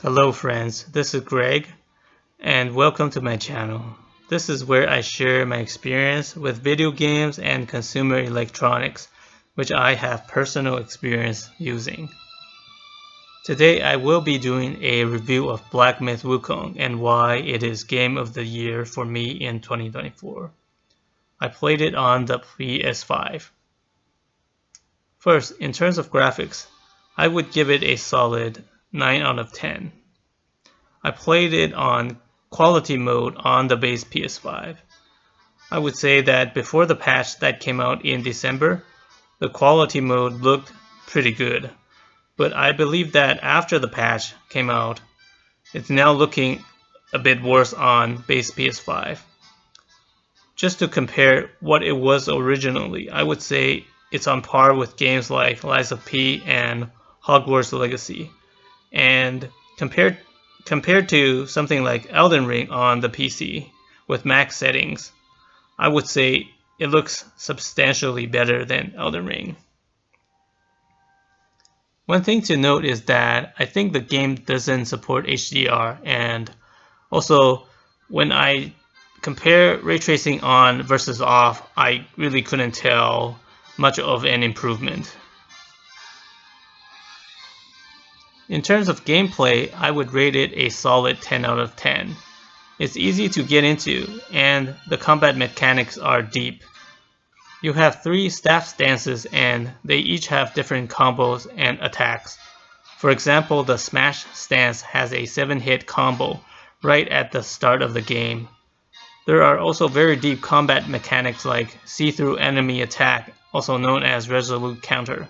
Hello friends, this is Greg and welcome to my channel. This is where I share my experience with video games and consumer electronics, which I have personal experience using. Today I will be doing a review of Black Myth Wukong and why it is Game of the Year for me in 2024. I played it on the PS5. First, in terms of graphics, I would give it a solid 9 out of 10. I played it on quality mode on the base PS5. I would say that before the patch that came out in December, the quality mode looked pretty good. But I believe that after the patch came out, it's now looking a bit worse on base PS5. Just to compare what it was originally, I would say it's on par with games like Lies of P and Hogwarts Legacy. And compared to something like Elden Ring on the PC with max settings, I would say it looks substantially better than Elden Ring. One thing to note is that I think the game doesn't support HDR, and also when I compare ray tracing on versus off, I really couldn't tell much of an improvement. In terms of gameplay, I would rate it a solid 10 out of 10. It's easy to get into, and the combat mechanics are deep. You have 3 staff stances and they each have different combos and attacks. For example, the Smash stance has a 7-hit combo right at the start of the game. There are also very deep combat mechanics like see-through enemy attack, also known as resolute counter.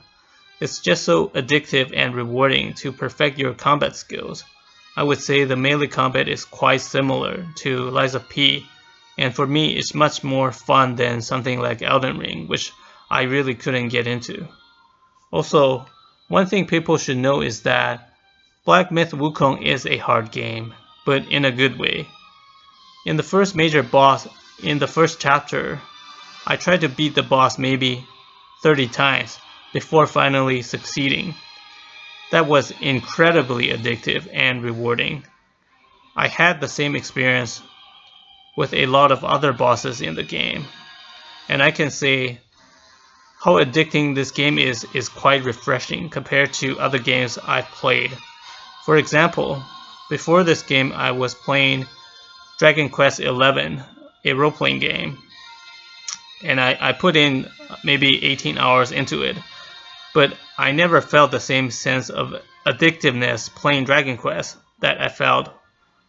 It's just so addictive and rewarding to perfect your combat skills. I would say the melee combat is quite similar to Lies of P, and for me it's much more fun than something like Elden Ring, which I really couldn't get into. Also, one thing people should know is that Black Myth Wukong is a hard game, but in a good way. In the first major boss, in the first chapter, I tried to beat the boss maybe 30 times before finally succeeding. That was incredibly addictive and rewarding. I had the same experience with a lot of other bosses in the game, and I can say how addicting this game is quite refreshing compared to other games I've played. For example, before this game I was playing Dragon Quest XI, a role-playing game, and I put in maybe 18 hours into it. But I never felt the same sense of addictiveness playing Dragon Quest that I felt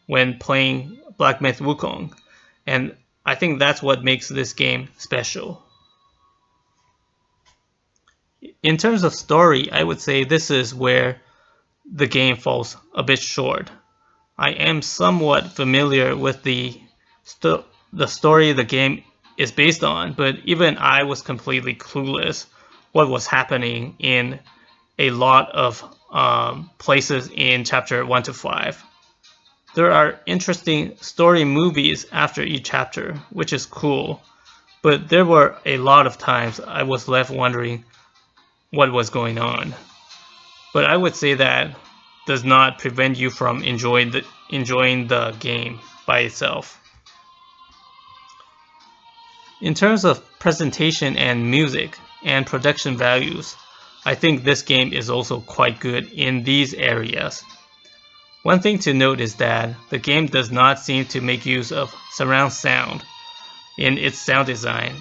when playing Black Myth Wukong, and I think that's what makes this game special. In terms of story, I would say this is where the game falls a bit short. I am somewhat familiar with the story the game is based on, but even I was completely clueless what was happening in a lot of places in chapter 1 to 5. There are interesting story movies after each chapter, which is cool, but there were a lot of times I was left wondering what was going on. But I would say that does not prevent you from enjoying the game by itself. In terms of presentation and music and production values, I think this game is also quite good in these areas. One thing to note is that the game does not seem to make use of surround sound in its sound design.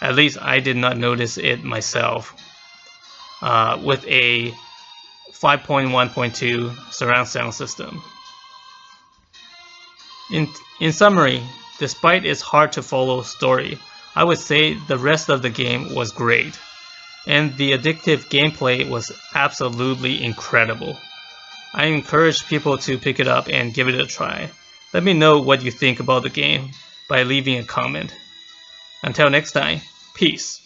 At least I did not notice it myself with a 5.1.2 surround sound system. In summary, despite its hard to follow story, I would say the rest of the game was great, and the addictive gameplay was absolutely incredible. I encourage people to pick it up and give it a try. Let me know what you think about the game by leaving a comment. Until next time, peace.